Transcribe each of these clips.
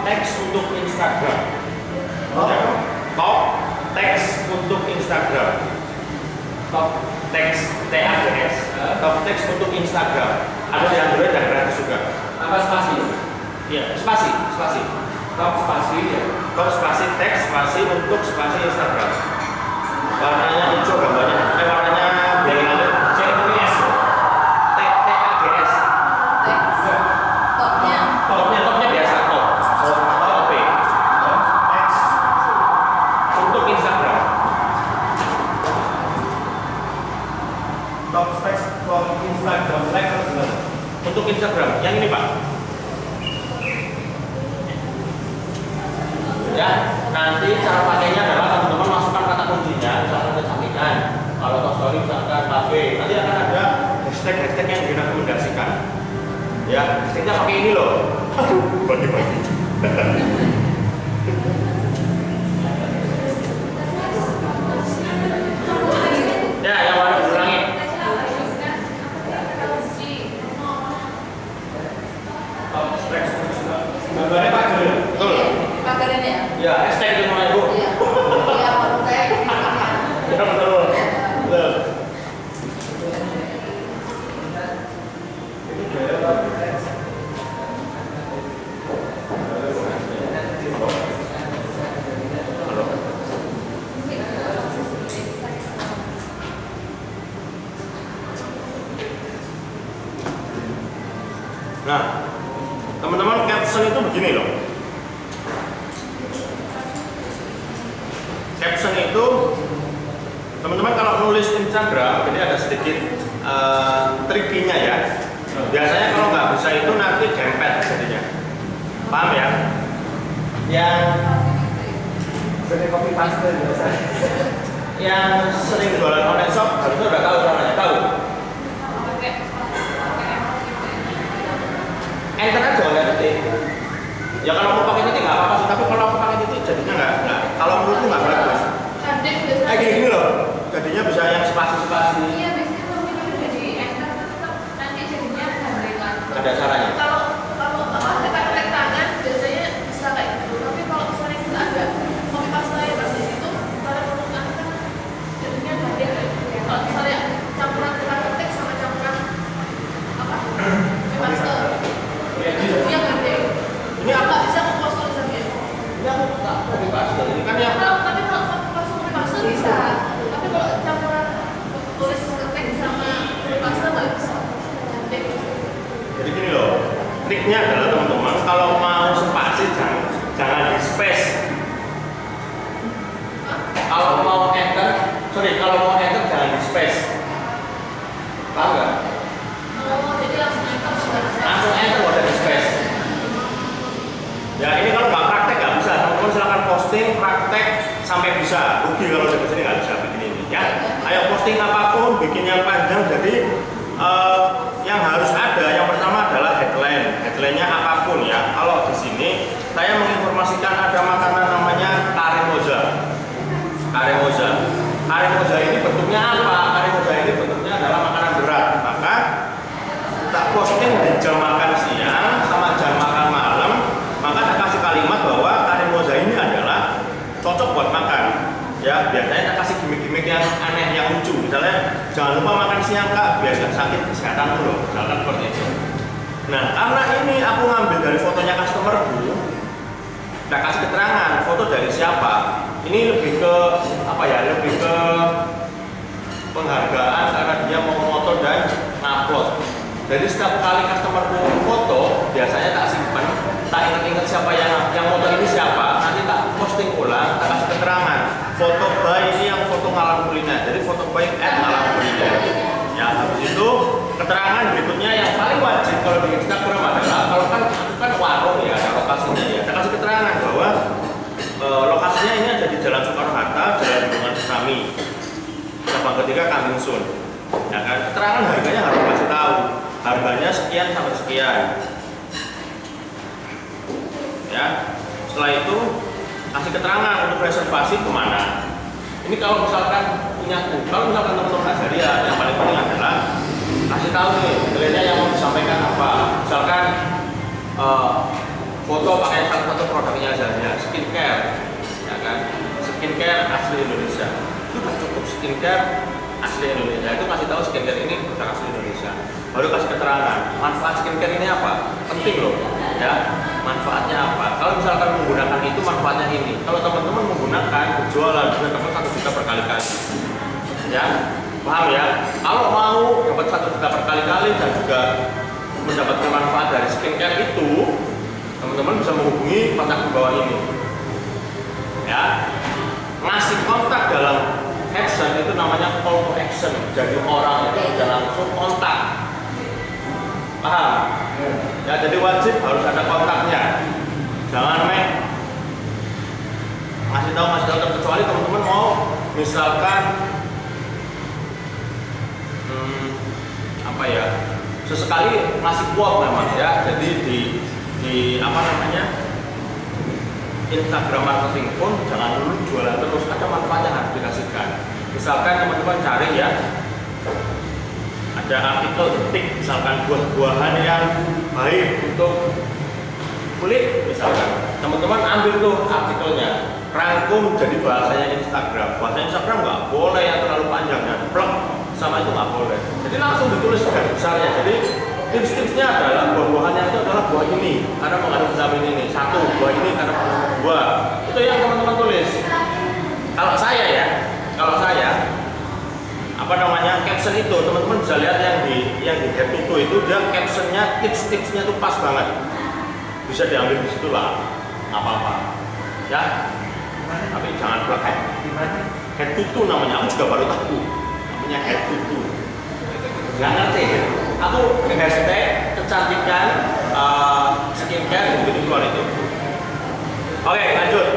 teks untuk Instagram. Top teks untuk Instagram. Top teks TAGS. Top teks untuk Instagram. Ada di Android dan gratis juga. Apa spasi? Iya, spasi. Top spasi ya. Top spasi teks spasi untuk spasi Instagram. Warnanya hijau gambarnya. Warnanya biru. CPS. TAGS. Topnya biasa top. Top teks untuk Instagram. Top teks for Instagram Live Untuk Instagram, yang ini Pak. Ya, nanti cara pakainya adalah teman-teman masukkan kata kuncinya, misalkan kecantikan, kalau Top Story misalkan kafe, nanti akan ada hashtag yang direkomendasikan. Ya, hashtagnya pakai ini loh. Bagi-bagi. Ya, yang warna ulangi. gambarnya Pak Jul. Betul. Pakarin ya? Ya, hashtag itu namanya Bu. Iya. Iya, menurut saya ini. Ya, betul. Betul. Ini gaya Pak. Nah, teman-teman caption itu begini loh. Caption itu teman-teman kalau nulis Instagram ini ada sedikit trikinya ya. Biasanya kalau nggak bisa itu nanti dempet jadinya. Paham ya? Yang Sering copy paste biasa. yang sering jualan online shop harusnya udah tahu caranya, tahu. Enter aja nggak titik. Ya kalau mau pakai titik nggak apa-apa sih, tapi kalau aku pakai titik jadinya nggak. Kalau menurutku nggak bagus. Kadang biasanya. Gini loh, jadinya bisa yang spasi-spasi. Iya, biasanya kalau kita udah di enter tetap nanti jadinya gandengan. Ada caranya. Kalau ada kata tangan biasanya bisa kayak gitu. Tapi kalau misalnya kita ada copy paste ya bahasa itu, kalau menggunakan kan jadinya gandeng. Kalau misalnya campuran kita ketik sama campuran apa? Copy paste. Jadinya gandeng. Ini Kita apa? nggak bisa ngepost tulisannya. Ini aku tak copy paste. Ini kan yang Tapi kalau langsung copy paste bisa. Tapi kalau campuran tulis ketik sama copy paste nggak bisa. Gandeng. jadi gini loh. Triknya adalah teman-teman kalau mau spasi jangan di space. Kalau mau enter jangan di space. Paham nggak? Oh, jadi langsung enter sudah bisa. Langsung enter nggak ada di space. Ya ini kalau nggak praktek nggak bisa. Teman-teman silakan posting praktek sampai bisa. Rugi kalau dari sini nggak bisa bikin ini ya. Ayo posting apapun, bikin yang panjang. Jadi yang harus ada yang pertama adalah headline. Headline-nya apapun ya. Kalau di sini saya menginformasikan ada makanan namanya karemoza. Karemoza ini bentuknya apa? Karemoza ini bentuknya adalah makanan berat. Maka tak posting di jam makan siang sama jam makan malam. Maka saya kasih kalimat bahwa karemoza ini adalah cocok buat makan. Ya, biasanya kita kasih gimmick-gimmick yang aneh, yang lucu. Misalnya, jangan lupa makan siang kak, biar gak sakit kesehatan dulu. Misalkan seperti itu. Nah, karena ini aku ngambil dari fotonya customerku, kita kasih keterangan foto dari siapa. Ini lebih ke apa ya? Lebih ke penghargaan karena dia mau foto dan ngupload. Jadi setiap kali customerku foto, biasanya tak simpan, tak ingat-ingat siapa yang foto ini siapa. Nanti tak posting ulang, tak kasih keterangan. Foto by ini yang foto ngalam kuliner. Jadi foto by ngalam kuliner. Ya, habis itu keterangan berikutnya yang paling wajib kalau di Instagram adalah kalau kan warung ya, ada lokasinya ya. Saya kasih keterangan bahwa lokasinya ini ada di Jalan Soekarno-Hatta, Jalan Bendungan Sami. Cabang ketiga Kambing Sun. Ya kan, keterangan harganya harus kasih tahu. Harganya sekian sampai sekian. Ya, setelah itu kasih keterangan untuk reservasi kemana. Ini kalau misalkan punyaku, kalau misalkan teman-teman Azaria, yang paling penting adalah kasih tahu nih nilainya yang mau disampaikan apa. Misalkan foto pakai salah satu produk skincare asli Indonesia, itu kasih tahu skincare ini produk asli Indonesia. Baru kasih keterangan manfaat skincare ini apa, penting loh ya, manfaatnya apa. Kalau misalkan menggunakan itu manfaatnya ini, kalau teman-teman menggunakan berjualan bisa dapat 1 juta berkali-kali ya, paham ya. Kalau mau dapat 1 juta berkali-kali dan juga mendapatkan manfaat dari skincare itu, teman-teman bisa menghubungi kontak di bawah ini ya. Ngasih kontak dalam action itu namanya call to action, jadi orang itu bisa langsung kontak, paham ya. Jadi wajib harus ada kontaknya, jangan ngasih tahu kecuali teman-teman mau misalkan apa ya, sesekali ngasih quote memang ya. Jadi di apa namanya, Instagram marketing pun jangan dulu jualan terus, ada manfaatnya harus dikasihkan. Misalkan teman-teman cari ya, ada artikel detik misalkan buah-buahan yang baik untuk kulit misalkan, teman-teman ambil tuh artikelnya, rangkum jadi bahasanya Instagram. Bahasa Instagram nggak boleh yang terlalu panjang dan plek sama itu nggak boleh. Jadi langsung ditulis garis besarnya. Jadi tips-tipsnya adalah buah-buahannya itu adalah buah ini karena mengandung vitamin ini, satu buah ini karena buah, itu yang teman-teman tulis. Kalau saya apa namanya, caption itu teman-teman bisa lihat yang di head to toe itu, dia captionnya tips-tipsnya tuh pas banget, bisa diambil di situ lah, nggak apa-apa ya. Tapi jangan plek head to toe namanya, aku juga baru tahu namanya head to toe, nggak ngerti. Aku hashtag kecantikan skincare begitu keluar itu. Oke, lanjut.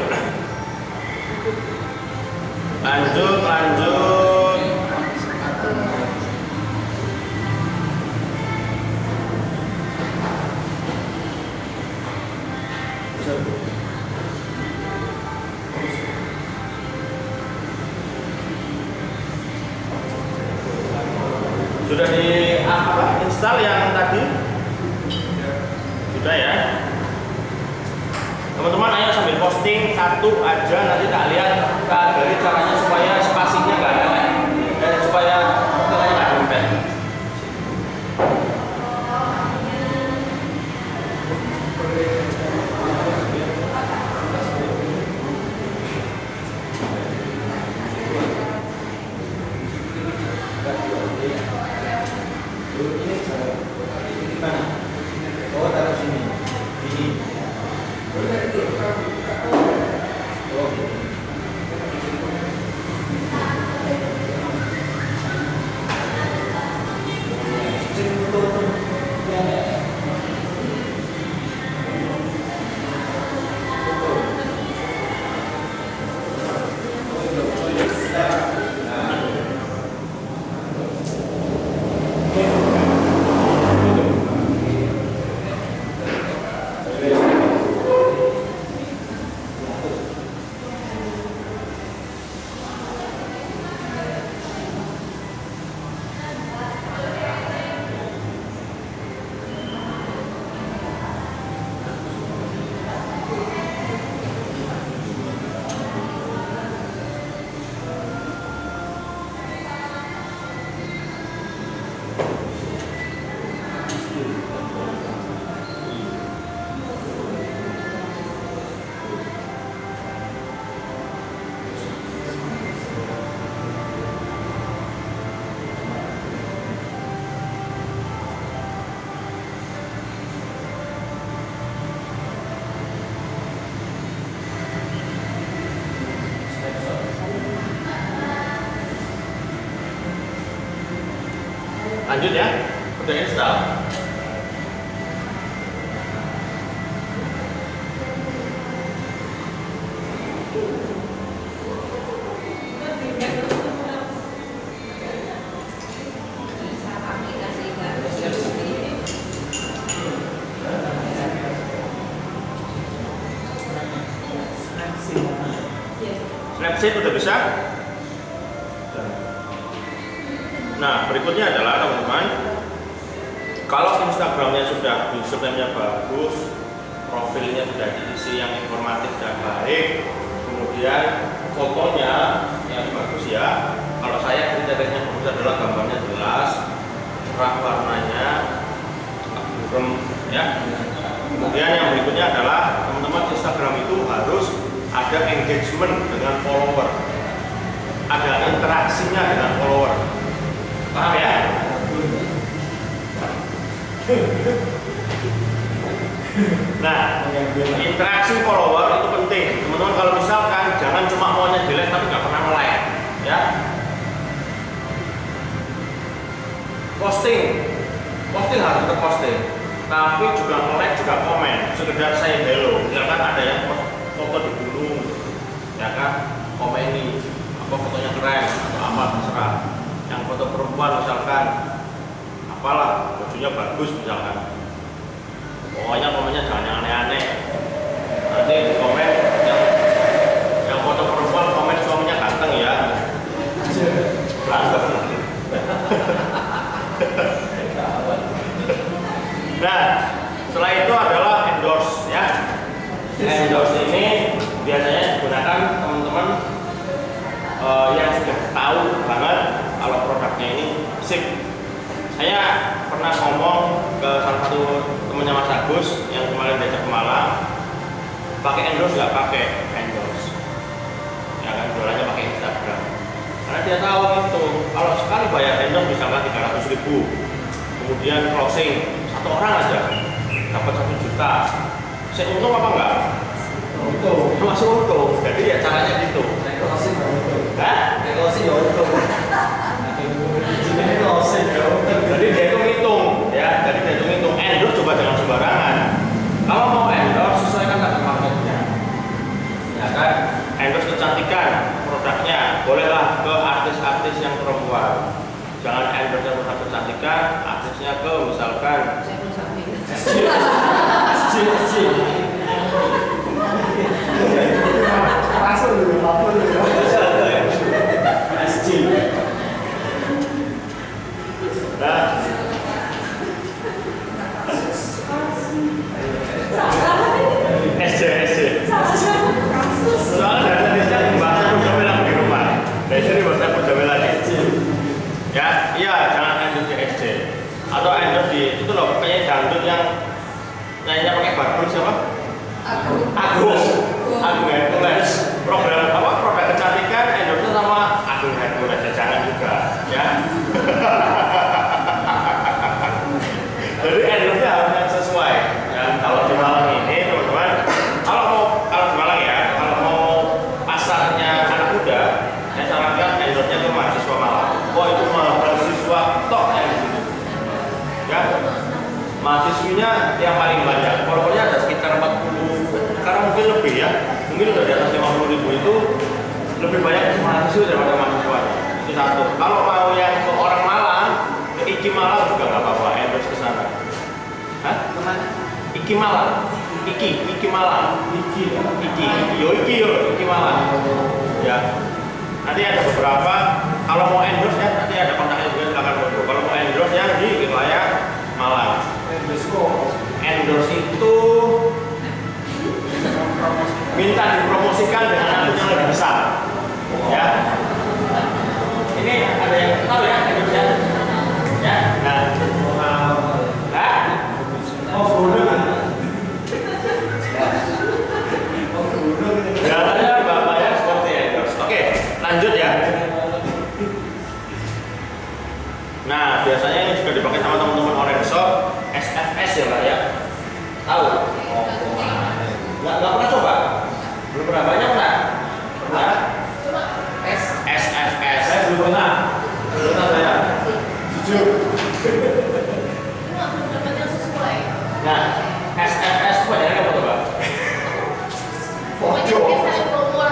Sudah di install yang tadi? Sudah ya. Teman-teman ayo sambil posting satu aja, nanti tak lihat dari caranya supaya spasinya nggak ada dan supaya nilainya nggak dompet. Lanjut ya, udah install. Snapseed udah bisa. Nah, berikutnya adalah teman-teman, kalau Instagramnya sudah username-nya bagus, profilnya sudah diisi yang informatif dan baik, kemudian fotonya yang bagus ya, Kalau saya kriterianya bagus adalah gambarnya jelas, cerah warnanya, burem, ya. Kemudian yang berikutnya adalah teman-teman Instagram itu harus ada engagement dengan follower, ada interaksinya dengan follower. Paham ya? Nah, interaksi follower itu penting. Teman-teman kalau misalkan jangan cuma maunya jelek tapi nggak pernah nge-like, ya. Posting harus tetap posting, tapi juga nge-like juga komen. Sekedar saya hello, misalkan ada yang post foto di gunung, ya kan, komeni, apa fotonya keren atau apa terserah. Yang foto perempuan misalkan, apalah bajunya bagus misalkan. Pokoknya komennya jangan yang aneh-aneh. Nanti di komen yang foto perempuan komen suaminya ganteng ya. Berantem nanti. Nah, setelah itu adalah endorse ya. Endorse ini biasanya digunakan teman-teman yang sudah tahu banget kalau produknya ini sip. Saya pernah ngomong ke salah satu temannya Mas Agus yang kemarin diajak ke Malang, pakai endorse nggak pakai endorse, ya kan, jualannya pakai Instagram, karena dia tahu itu kalau sekali bayar endorse misalnya 300.000, kemudian closing satu orang aja dapat 1 juta, saya untung apa enggak? Untung, masih untung. Jadi ya caranya gitu. Closing ya untung. Hah? Closing ya untung. Jadi dia itu ngitung, ya. Jadi dia itu ngitung. Endorse coba jangan sembarangan. Kalau mau endorse sesuaikan dengan marketnya, ya kan. Endorse kecantikan produknya, bolehlah ke artis-artis yang perempuan. Jangan endorse yang produk kecantikan, artisnya ke misalkan SJ. Masuk dulu, apa dulu? SJ. Nah, SJ. Soalnya dari tadi saya bahasa Purjamela di rumah. Dari sini bahasa Purjamela SJ. Ya, iya, jangan endorse di SJ. Atau endorse di itu loh, kayaknya dangdut yang nyanyinya pakai barbel siapa? Agung Hercules. Program apa? Produk kecantikan endorse sama Agung Hercules. Jangan juga, ya. Jadi endorse-nya harusnya sesuai. Ya, kalau di Malang ini teman-teman, kalau di Malang ya, kalau mau pasarnya anak muda, saya sarankan endorse-nya ke mahasiswa Malang. Oh itu mahasiswa tok yang di sini. Ya, mahasiswinya yang paling banyak. Followernya ada sekitar 40, sekarang mungkin lebih ya, mungkin udah di atas 50.000 itu lebih banyak mahasiswa daripada mahasiswa. Itu satu. Kalau mau yang ke orang Malang, ke Iki Malang juga nggak apa-apa, endorse ke sana. Hah? Kemana? Iki Malang. Iki Malang. Iki Malang. Ya. Nanti ada beberapa. Kalau mau endorse ya, nanti ada kontaknya juga silakan foto. Kalau mau endorse ya di wilayah Malang. Endorse itu minta dipromosikan dengan akun yang lebih besar. Ya. Ini ada yang tahu ya endorse-nya? Ya. Nah. Jalannya bapaknya seperti endorse. Oke, lanjut ya. Nah, biasanya ini juga dipakai sama teman-teman Orange Shop, SFS ya Pak ya. Tahu? Nggak pernah coba? Belum pernah banyak nggak? Pernah? SFS. Saya belum pernah. Belum pernah saya. Jujur. Nah, SFS kebanyakan apa coba?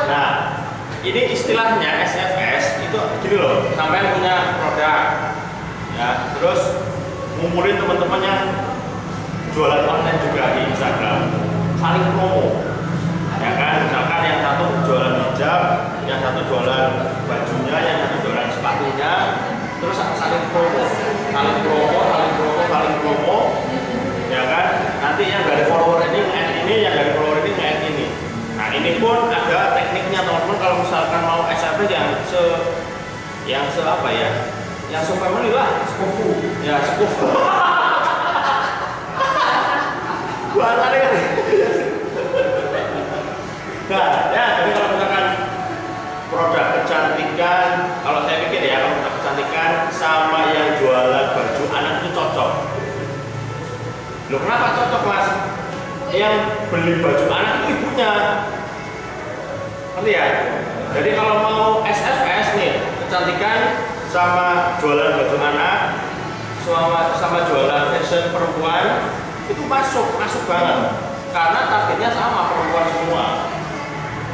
Nah, ini istilahnya SFS itu gini loh, sampai punya produk, ya, terus ngumpulin teman-teman yang jualan online juga di Instagram, saling promo, ya kan? Misalkan yang satu jualan hijab, yang satu jualan bajunya, yang satu jualan sepatunya, terus saling promo, ya kan? Nanti yang dari follower ini nge-add ini, yang dari follower ini nge-add ini. Nah ini pun ada tekniknya teman-teman. Kalau misalkan mau SFS yang yang apa ya? Yang family lah, sekufu. Ya, sekufu. Bahasa kan. Nah, ya, jadi kalau misalkan produk kecantikan, kalau saya pikir ya, kalau produk kecantikan sama yang jualan baju anak itu cocok. Loh, kenapa cocok, Mas? Yang beli baju anak itu ibunya. Ngerti ya? Jadi kalau mau SFS nih, kecantikan sama jualan baju anak, sama jualan fashion perempuan, itu masuk banget. Karena targetnya sama, perempuan semua.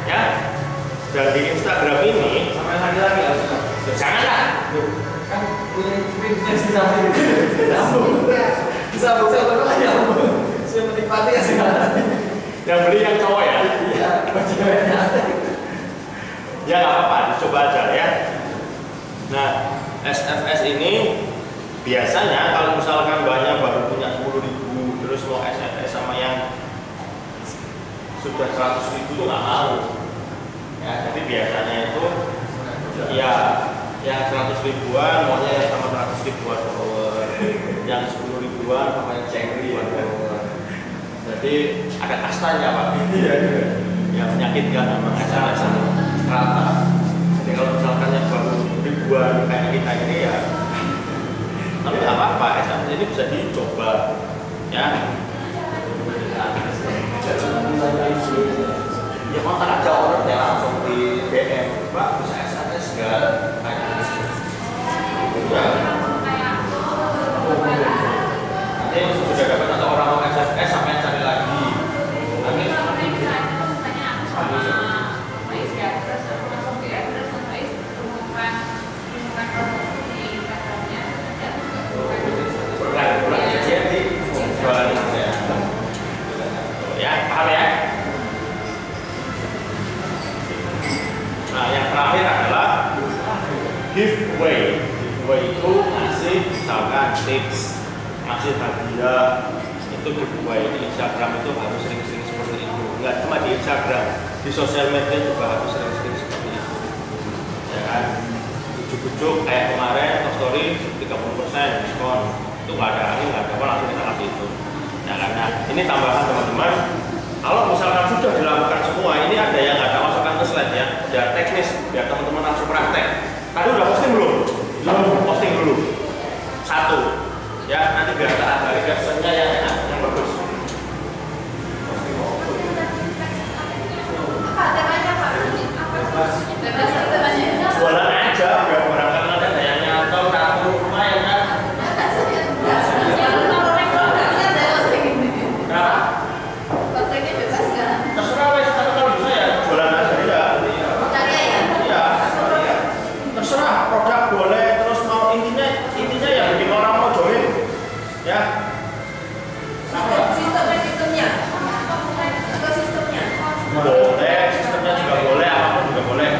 Ya. Dan di Instagram ini Sampai lagi-lagi ya. janganlah. Kan punya bisnis di samping. Disambung lagi. Saya menikmati ya sih. Yang beli yang cowok ya. Iya, ceweknya. Ya nggak apa-apa, dicoba aja ya. Nah, SFS ini biasanya kalau misalkan banyak baru punya 10.000 terus mau SFS sama yang sudah 100.000 tuh nggak mau. Ya, jadi biasanya itu ya yang 100 ribuan maunya yang sama 100 ribuan follower, yang 10 ribuan sama yang 10 ribuan follower. Jadi ada kastanya Pak. Iya. Yang menyakitkan sama asal-asal rata. Jadi kalau misalkan yang baru ribuan kayak kita ini ya, tapi nggak apa-apa, SFS ini bisa dicoba ya. Ya kontak aja orangnya langsung di DM, Pak bisa SFS nggak? Nanti sudah dapat atau orang mau SFS sampai cari lagi. Ya, paham ya? Nah, yang terakhir adalah giveaway. Giveaway itu ngasih misalkan tips, ngasih hadiah, itu giveaway. Di Instagram itu harus sering-sering seperti itu. Enggak cuma di Instagram, di sosial media juga harus sering-sering seperti itu. Ya kan? Ujuk-ujuk kayak kemarin story 30% diskon. Itu nggak ada angin, nggak ada apa, langsung kita kasih itu. Ya karena ini tambahan teman-teman. Kalau misalkan sudah dilakukan semua, ini ada yang nggak ada masukkan ke slide ya, biar teknis, biar teman-teman langsung praktek. Tadi udah posting belum? Belum. Posting dulu. Satu. Ya nanti biar kita ada captionnya yang enak, yang bagus. Jualan aja, biar barangkali ada yang nyantol, kartu lumayan kan? Terserah wes, tapi kalau bisa ya jualan aja ya. Iya. Terserah produk boleh, terus mau intinya ya bikin orang mau join, ya. Boleh, sistemnya juga boleh, apapun juga boleh.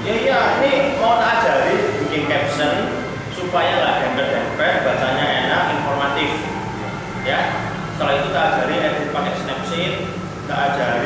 Iya, ini mau tak ajari bikin caption supaya nggak dempet-dempet, bacanya enak, informatif. Ya, setelah itu tak ajari edit pakai Snapseed, tak ajari